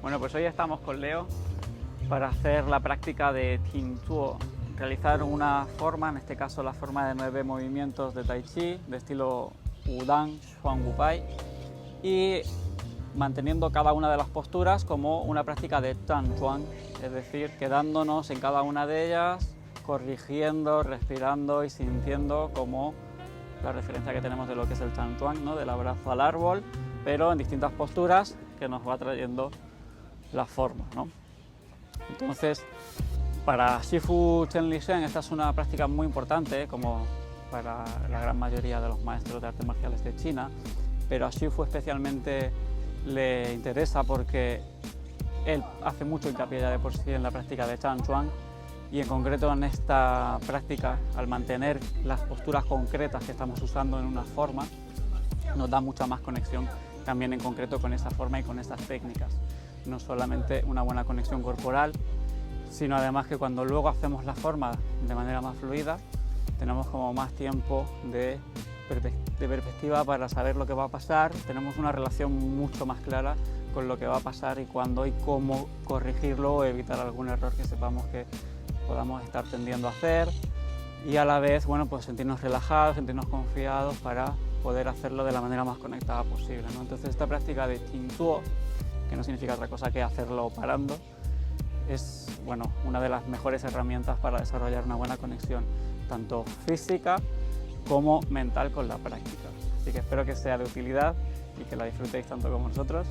Bueno, pues hoy estamos con Leo para hacer la práctica de Qingzuo, realizar una forma, en este caso la forma de 9 movimientos de Tai Chi, de estilo Wudang Xuan Wu Pai, y manteniendo cada una de las posturas como una práctica de Tan Chuan, es decir, quedándonos en cada una de ellas, corrigiendo, respirando y sintiendo como la referencia que tenemos de lo que es el Tan Chuan, ¿no? Del abrazo al árbol, pero en distintas posturas que nos va trayendo la forma, ¿no? Entonces, para Shifu Chen Li Shen esta es una práctica muy importante, como para la gran mayoría de los maestros de artes marciales de China, pero a Shifu especialmente le interesa porque él hace mucho hincapié ya de por sí en la práctica de Chan Chuan, y en concreto en esta práctica, al mantener las posturas concretas que estamos usando en una forma, nos da mucha más conexión también en concreto con esa forma y con esas técnicas. No solamente una buena conexión corporal, sino además que cuando luego hacemos la forma de manera más fluida, tenemos como más tiempo de perspectiva para saber lo que va a pasar, tenemos una relación mucho más clara con lo que va a pasar y cuándo y cómo corregirlo o evitar algún error que sepamos que podamos estar tendiendo a hacer, y a la vez, bueno, pues sentirnos relajados, sentirnos confiados para poder hacerlo de la manera más conectada posible, ¿no? Entonces esta práctica de Qingzuo, que no significa otra cosa que hacerlo parando, es, bueno, una de las mejores herramientas para desarrollar una buena conexión, tanto física como mental con la práctica. Así que espero que sea de utilidad y que la disfrutéis tanto como nosotros.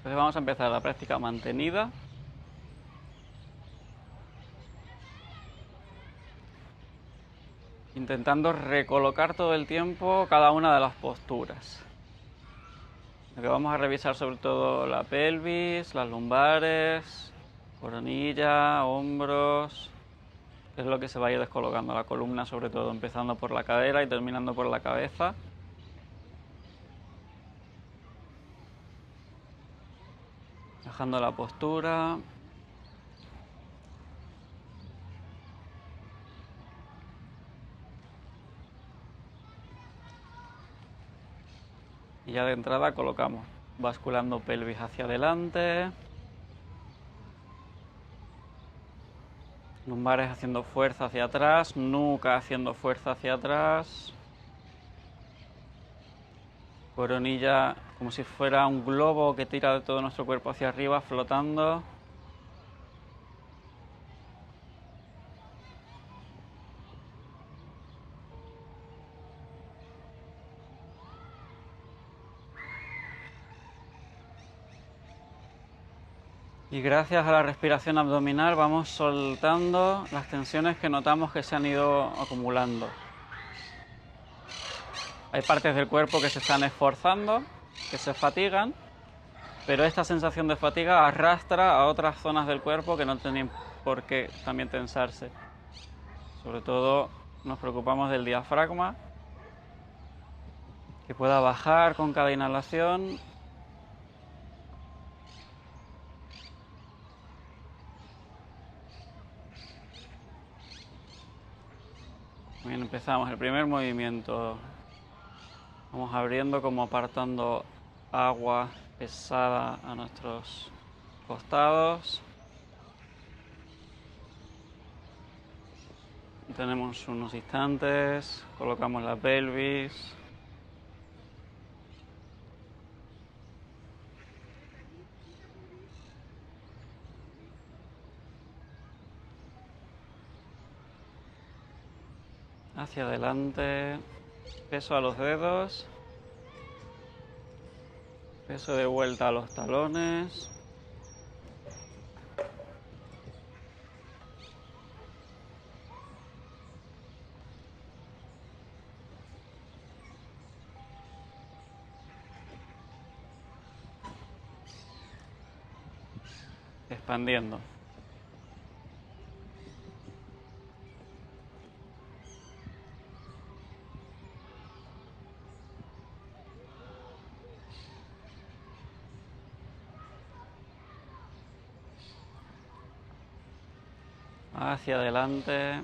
Entonces vamos a empezar la práctica mantenida. Intentando recolocar todo el tiempo cada una de las posturas. Lo que vamos a revisar sobre todo la pelvis, las lumbares, coronilla, hombros, que es lo que se va a ir descolocando, la columna sobre todo, empezando por la cadera y terminando por la cabeza. Bajando la postura. Y ya de entrada colocamos, basculando pelvis hacia adelante, lumbares haciendo fuerza hacia atrás, nuca haciendo fuerza hacia atrás, coronilla como si fuera un globo que tira de todo nuestro cuerpo hacia arriba, flotando. Y gracias a la respiración abdominal vamos soltando las tensiones que notamos que se han ido acumulando. Hay partes del cuerpo que se están esforzando, que se fatigan, pero esta sensación de fatiga arrastra a otras zonas del cuerpo que no tienen por qué también tensarse. Sobre todo nos preocupamos del diafragma, que pueda bajar con cada inhalación. Bien, empezamos el primer movimiento. Vamos abriendo como apartando agua pesada a nuestros costados. Tenemos unos instantes, colocamos la pelvis. Hacia adelante, peso a los dedos, peso de vuelta a los talones. Expandiendo. Hacia adelante.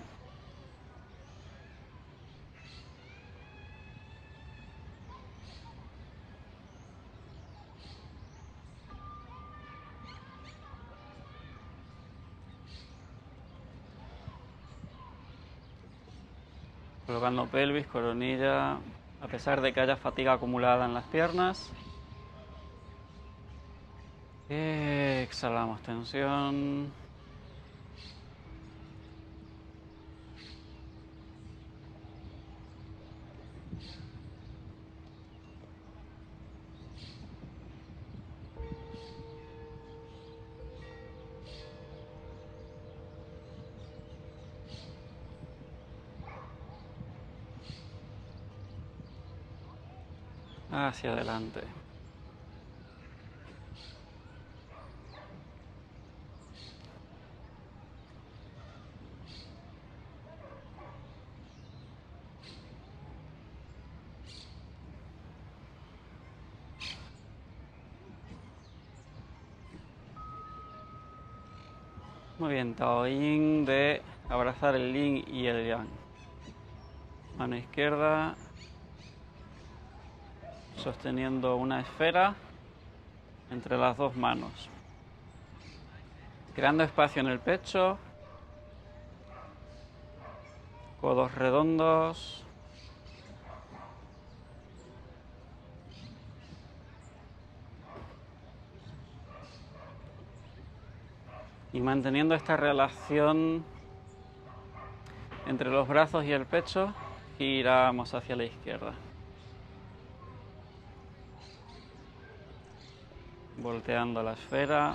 Colocando pelvis, coronilla, a pesar de que haya fatiga acumulada en las piernas. Exhalamos tensión. Hacia adelante. Muy bien, Taoyin de abrazar el yin y el yang. Mano izquierda sosteniendo una esfera entre las dos manos, creando espacio en el pecho, codos redondos, y manteniendo esta relación entre los brazos y el pecho, giramos hacia la izquierda. Volteando la esfera.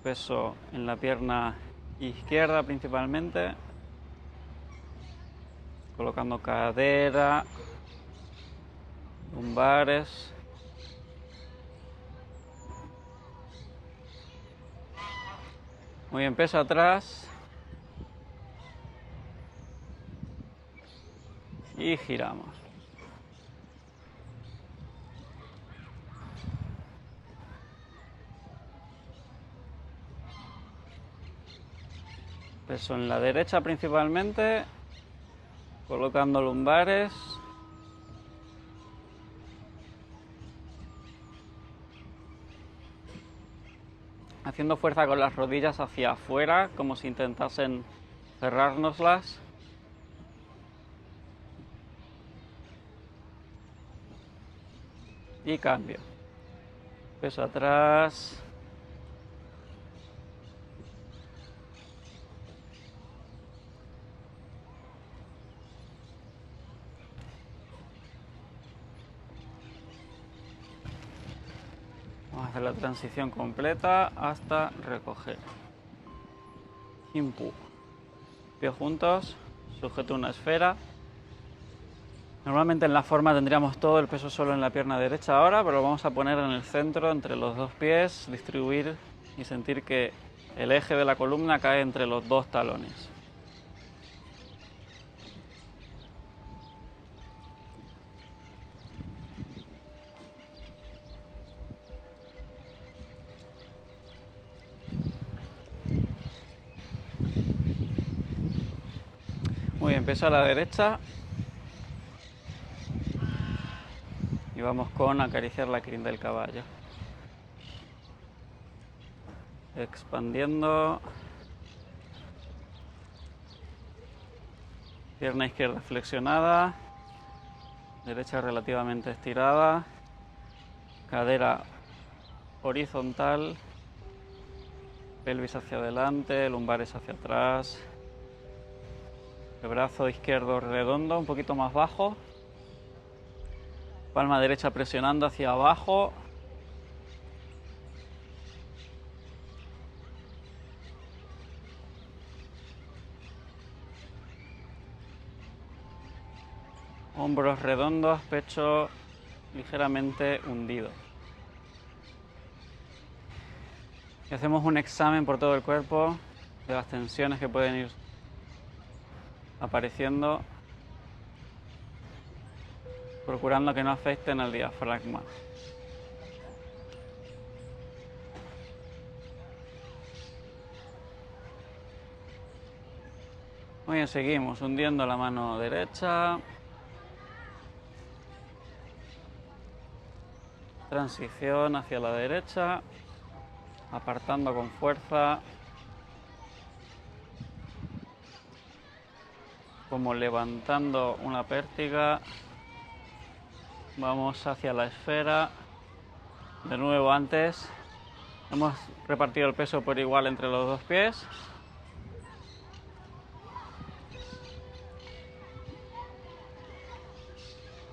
Peso en la pierna izquierda principalmente. Colocando cadera, lumbares. Muy bien, peso atrás. Y giramos. Peso en la derecha principalmente, colocando lumbares. Haciendo fuerza con las rodillas hacia afuera, como si intentasen cerrárnoslas. Y cambio. Peso atrás. Vamos a hacer la transición completa hasta recoger. Impu. Pies juntos, sujeto una esfera. Normalmente en la forma tendríamos todo el peso solo en la pierna derecha ahora, pero lo vamos a poner en el centro entre los dos pies, distribuir y sentir que el eje de la columna cae entre los dos talones. Muy bien, peso a la derecha. Y vamos con acariciar la crin del caballo. Expandiendo. Pierna izquierda flexionada. Derecha relativamente estirada. Cadera horizontal. Pelvis hacia adelante, lumbares hacia atrás. El brazo izquierdo redondo, un poquito más bajo. Palma derecha presionando hacia abajo. Hombros redondos, pecho ligeramente hundido. Y hacemos un examen por todo el cuerpo de las tensiones que pueden ir apareciendo, procurando que no afecten al diafragma. Muy bien, seguimos hundiendo la mano derecha. Transición hacia la derecha, apartando con fuerza, como levantando una pértiga. Vamos hacia la esfera. De nuevo antes. Hemos repartido el peso por igual entre los dos pies.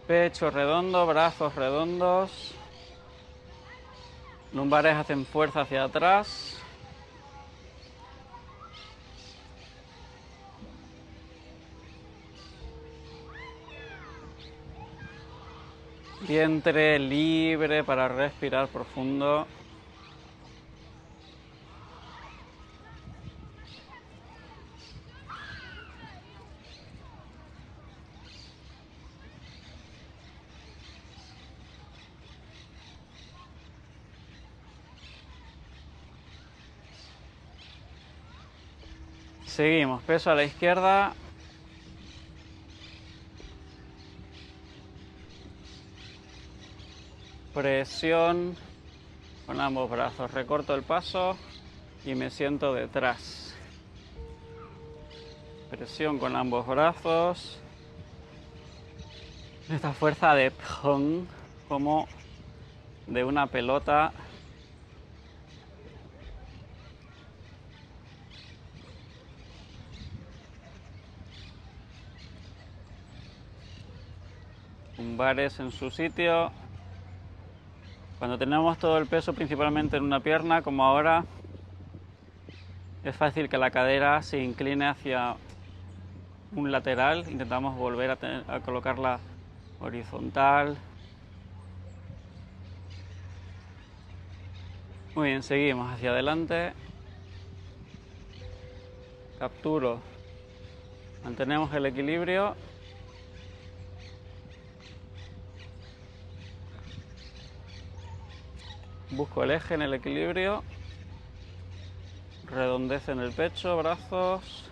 Pecho redondo, brazos redondos. Lumbares hacen fuerza hacia atrás. Vientre libre para respirar profundo. Seguimos, peso a la izquierda. Presión con ambos brazos. Recorto el paso y me siento detrás. Presión con ambos brazos. Esta fuerza de pong, como de una pelota. Lumbares en su sitio. Cuando tenemos todo el peso principalmente en una pierna, como ahora, es fácil que la cadera se incline hacia un lateral. Intentamos volver a colocarla horizontal. Muy bien, seguimos hacia adelante. Capturo. Mantenemos el equilibrio. Busco el eje en el equilibrio. Redondez en el pecho, brazos.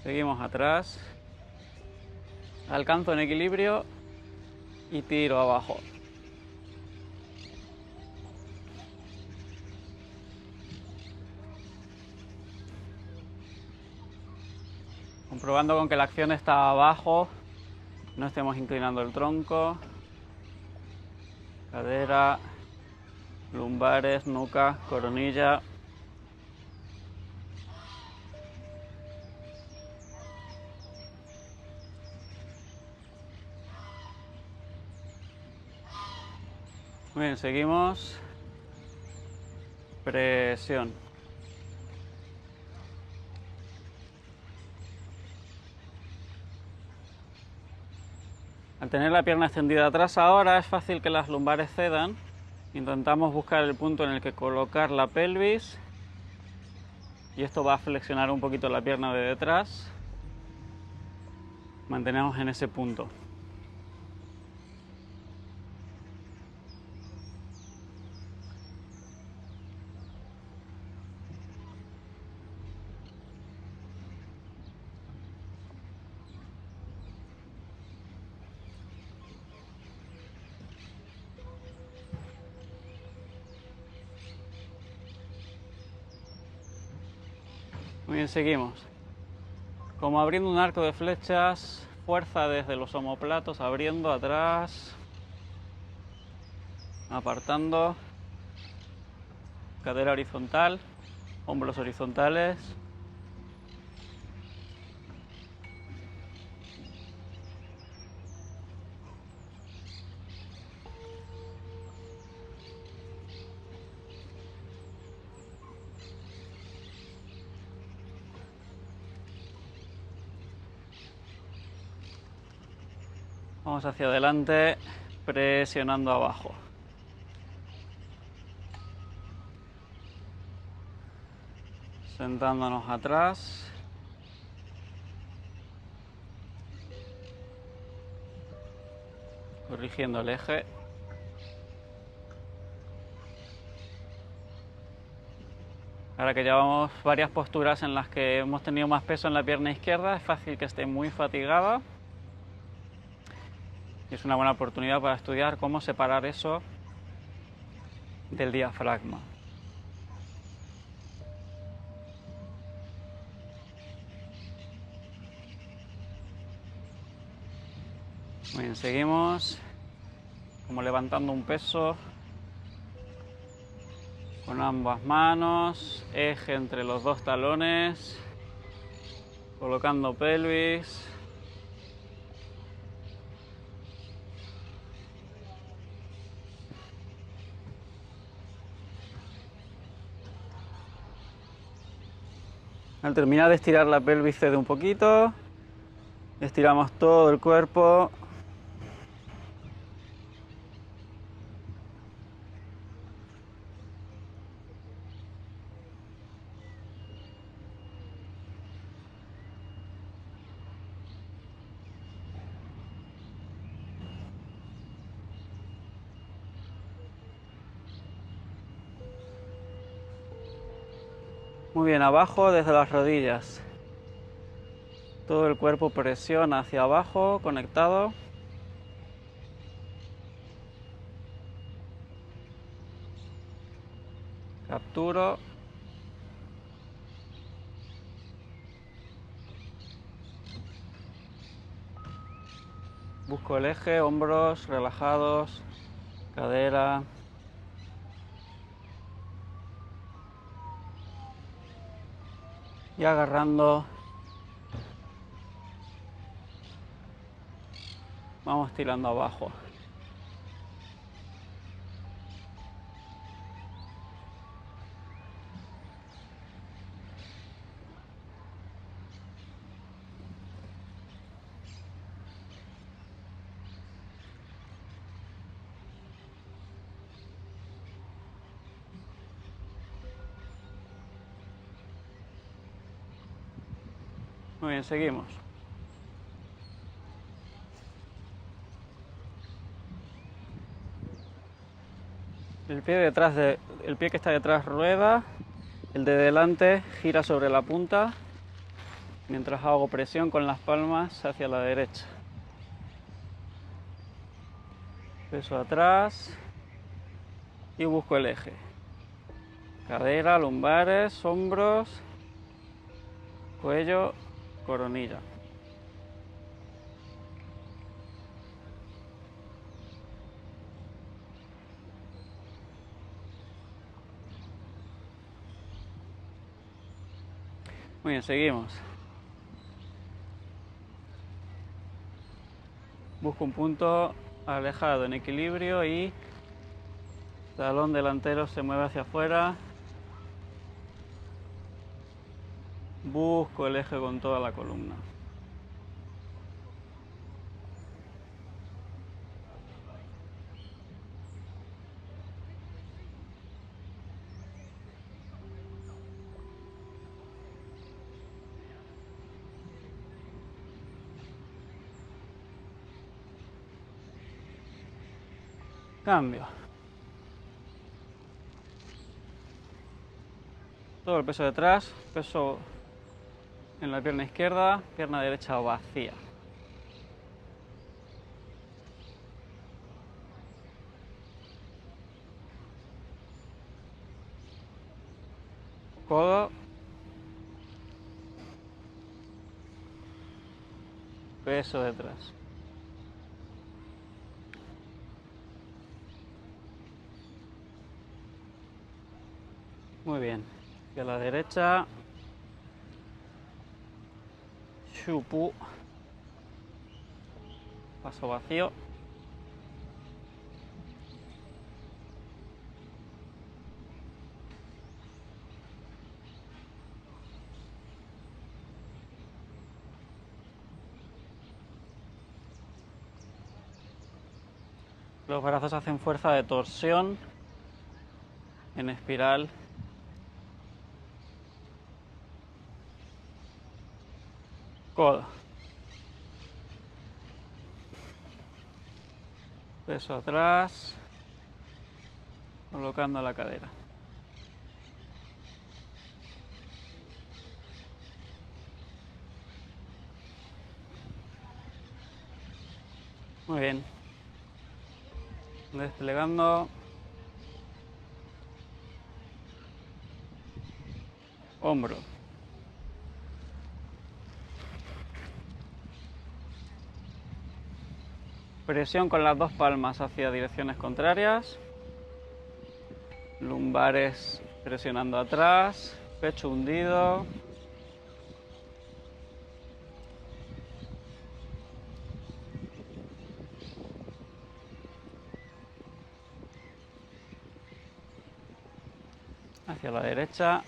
Seguimos atrás. Alcanzo en equilibrio y tiro abajo. Comprobando con que la acción está abajo, no estemos inclinando el tronco. Cadera, lumbares, nuca, coronilla. Muy bien, seguimos. Presión. Al tener la pierna extendida atrás ahora es fácil que las lumbares cedan. Intentamos buscar el punto en el que colocar la pelvis. Y esto va a flexionar un poquito la pierna de detrás. Mantenemos en ese punto. Muy bien, seguimos. Como abriendo un arco de flechas, fuerza desde los omóplatos, abriendo atrás, apartando, cadera horizontal, hombros horizontales. Vamos hacia adelante, presionando abajo. Sentándonos atrás. Corrigiendo el eje. Ahora que llevamos varias posturas en las que hemos tenido más peso en la pierna izquierda, es fácil que esté muy fatigada. Y es una buena oportunidad para estudiar cómo separar eso del diafragma. Muy bien, seguimos como levantando un peso con ambas manos, eje entre los dos talones, colocando pelvis. Al terminar de estirar la pelvis cede un poquito, estiramos todo el cuerpo. Muy bien, abajo desde las rodillas. Todo el cuerpo presiona hacia abajo, conectado. Capturo. Busco el eje, hombros relajados, cadera. Y agarrando. Vamos tirando abajo. Muy bien, seguimos. El pie que está detrás rueda, el de delante gira sobre la punta, mientras hago presión con las palmas hacia la derecha. Peso atrás y busco el eje. Cadera, lumbares, hombros, cuello, coronilla. Muy bien, seguimos. Busco un punto alejado en equilibrio y talón delantero se mueve hacia afuera. Busco el eje con toda la columna. Cambio. Todo el peso detrás, peso en la pierna izquierda, pierna derecha vacía. Codo. Peso detrás. Muy bien. Hacia la derecha. Shupu. Paso vacío. Los brazos hacen fuerza de torsión en espiral. Codo. Peso atrás. Colocando la cadera. Muy bien. Desplegando. Hombro. Presión con las dos palmas hacia direcciones contrarias. Lumbares presionando atrás. Pecho hundido. Hacia la derecha.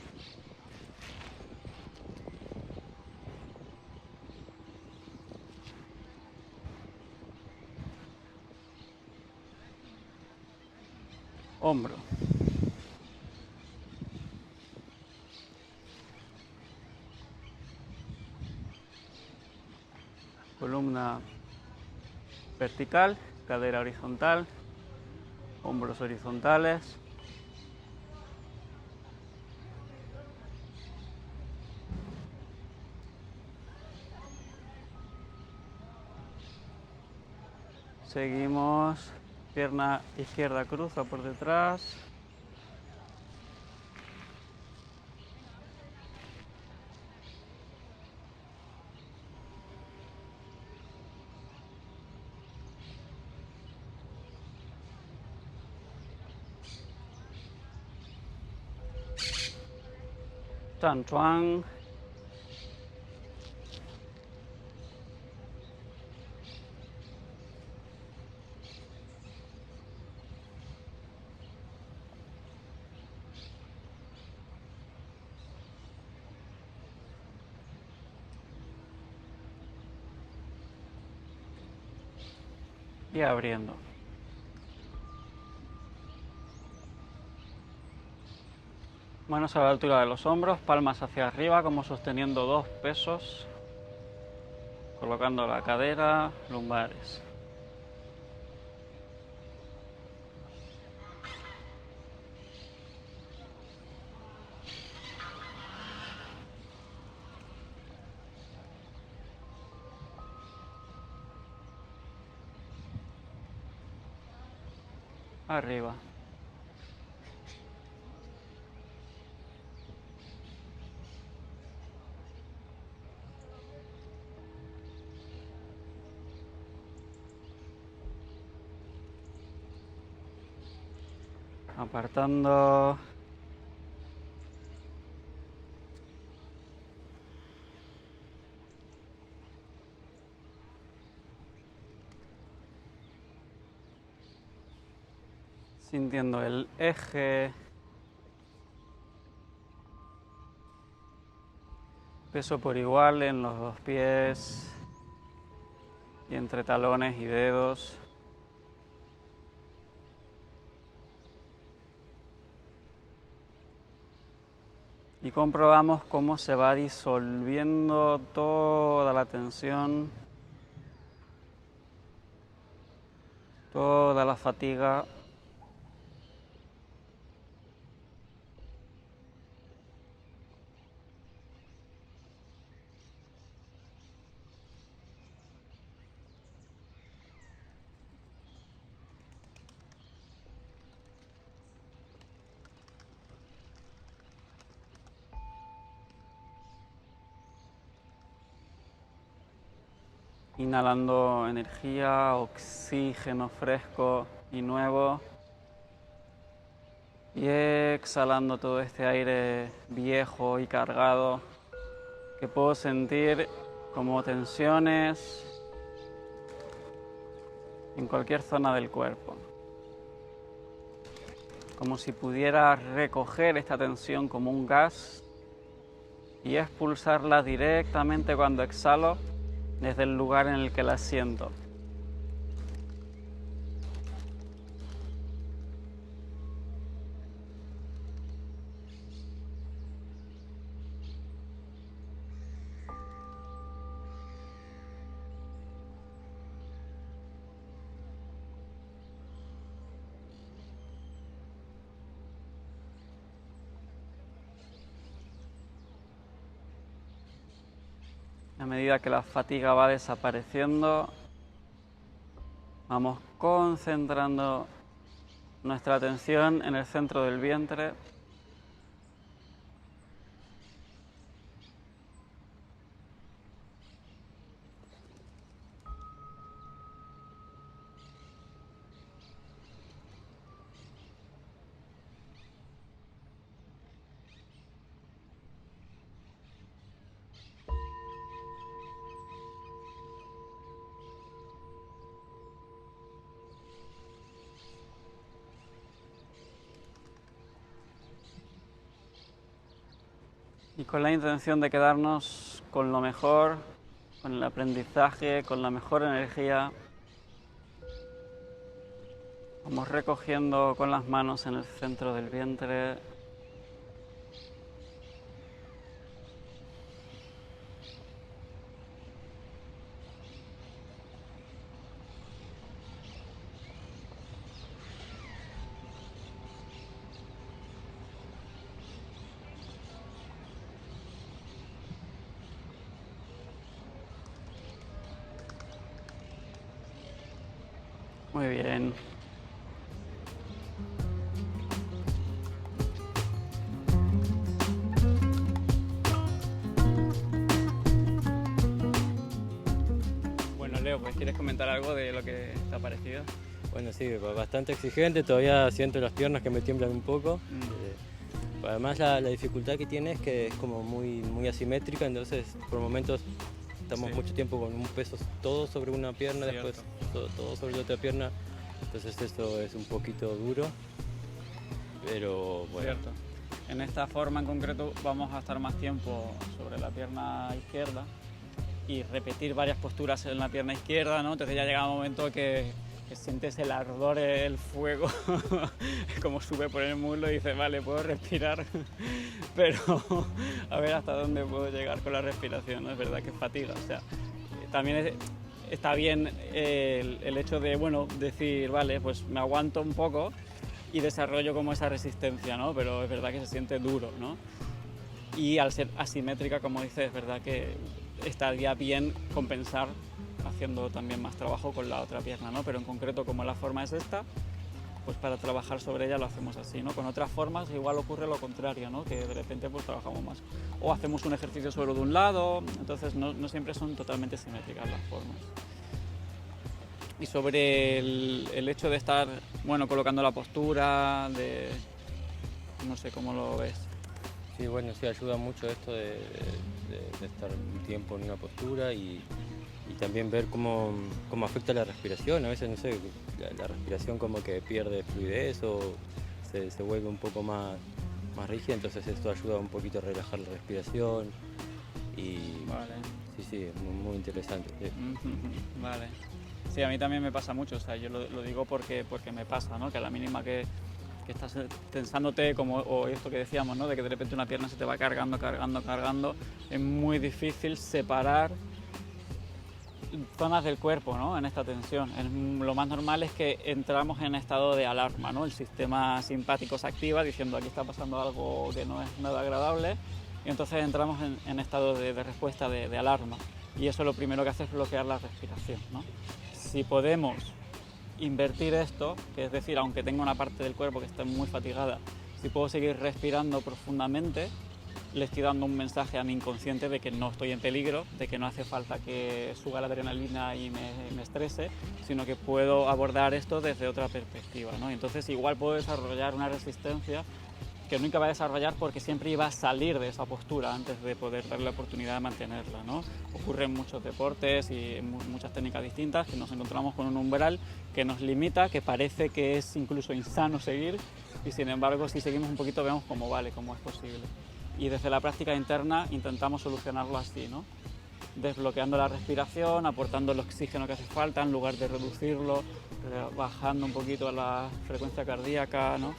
Hombro. Columna vertical, cadera horizontal, hombros horizontales. Seguimos, pierna izquierda cruza por detrás. Chan Chuan. Y abriendo. Manos a la altura de los hombros, palmas hacia arriba como sosteniendo dos pesos. Colocando la cadera, lumbares. Arriba. Apartando. Sintiendo el eje. Peso por igual en los dos pies y entre talones y dedos. Y comprobamos cómo se va disolviendo toda la tensión, toda la fatiga. Inhalando energía, oxígeno fresco y nuevo. Y exhalando todo este aire viejo y cargado que puedo sentir como tensiones en cualquier zona del cuerpo. Como si pudiera recoger esta tensión como un gas y expulsarla directamente cuando exhalo desde el lugar en el que la siento. A medida que la fatiga va desapareciendo, Vamos concentrando nuestra atención en el centro del vientre. Y con la intención de quedarnos con lo mejor, con el aprendizaje, con la mejor energía, vamos recogiendo con las manos en el centro del vientre. Muy bien. Bueno, Leo, pues ¿quieres comentar algo de lo que te ha parecido? Bueno, sí, bastante exigente, todavía siento las piernas que me tiemblan un poco. Además la dificultad que tiene es que es como muy asimétrica, entonces por momentos estamos mucho tiempo con un peso todo sobre una pierna, Cierto. después todo sobre la otra pierna, entonces esto es un poquito duro, pero bueno. Cierto. En esta forma en concreto vamos a estar más tiempo sobre la pierna izquierda y repetir varias posturas en la pierna izquierda, ¿no? Entonces ya llega un momento que sientes el ardor, el fuego, como sube por el muslo y dices, vale, puedo respirar, pero a ver hasta dónde puedo llegar con la respiración, ¿no? Es verdad que es fatiga, o sea, también está bien el hecho de, bueno, decir, vale, pues me aguanto un poco y desarrollo como esa resistencia, ¿no? Pero es verdad que se siente duro, ¿no? Y al ser asimétrica, como dices, es verdad que estaría bien compensar haciendo también más trabajo con la otra pierna, ¿no? Pero en concreto, como la forma es esta, pues para trabajar sobre ella lo hacemos así, ¿no? Con otras formas igual ocurre lo contrario, ¿no? Que de repente pues trabajamos más. O hacemos un ejercicio solo de un lado, entonces no siempre son totalmente simétricas las formas. Y sobre el hecho de estar, bueno, colocando la postura, no sé cómo lo ves. Sí, bueno, sí, ayuda mucho esto de estar un tiempo en una postura y también ver cómo afecta la respiración. A veces, no sé, la respiración como que pierde fluidez o se vuelve un poco más rígida, entonces esto ayuda un poquito a relajar la respiración y Vale. sí, muy interesante. Sí. Vale. Sí, a mí también me pasa mucho, o sea, yo lo digo porque me pasa, ¿no? Que a la mínima que estás tensándote, o esto que decíamos, ¿no? De que de repente una pierna se te va cargando, es muy difícil separar zonas del cuerpo, ¿no? En esta tensión. Lo más normal es que entramos en estado de alarma, ¿no? El sistema simpático se activa diciendo aquí está pasando algo que no es nada agradable y entonces entramos en estado de respuesta de alarma y eso lo primero que hace es bloquear la respiración, ¿no? Si podemos invertir esto, que es decir, aunque tenga una parte del cuerpo que esté muy fatigada, si puedo seguir respirando profundamente, le estoy dando un mensaje a mi inconsciente de que no estoy en peligro, de que no hace falta que suba la adrenalina y me estrese, sino que puedo abordar esto desde otra perspectiva, ¿no? Entonces igual puedo desarrollar una resistencia que nunca va a desarrollar porque siempre iba a salir de esa postura antes de poder darle la oportunidad de mantenerla, ¿no? Ocurre en muchos deportes y en muchas técnicas distintas que nos encontramos con un umbral que nos limita, que parece que es incluso insano seguir y sin embargo si seguimos un poquito vemos cómo vale, cómo es posible. Y desde la práctica interna intentamos solucionarlo así, ¿no? Desbloqueando la respiración, aportando el oxígeno que hace falta en lugar de reducirlo, bajando un poquito la frecuencia cardíaca, ¿no?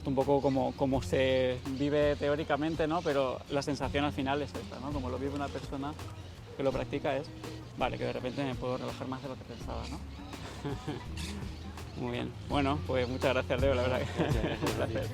Un poco como se vive teóricamente, ¿no? Pero la sensación al final es esta, ¿no? Como lo vive una persona que lo practica es, vale, que de repente me puedo relajar más de lo que pensaba, ¿no? Muy bien. Bueno, pues muchas gracias, Leo, la verdad que es un placer.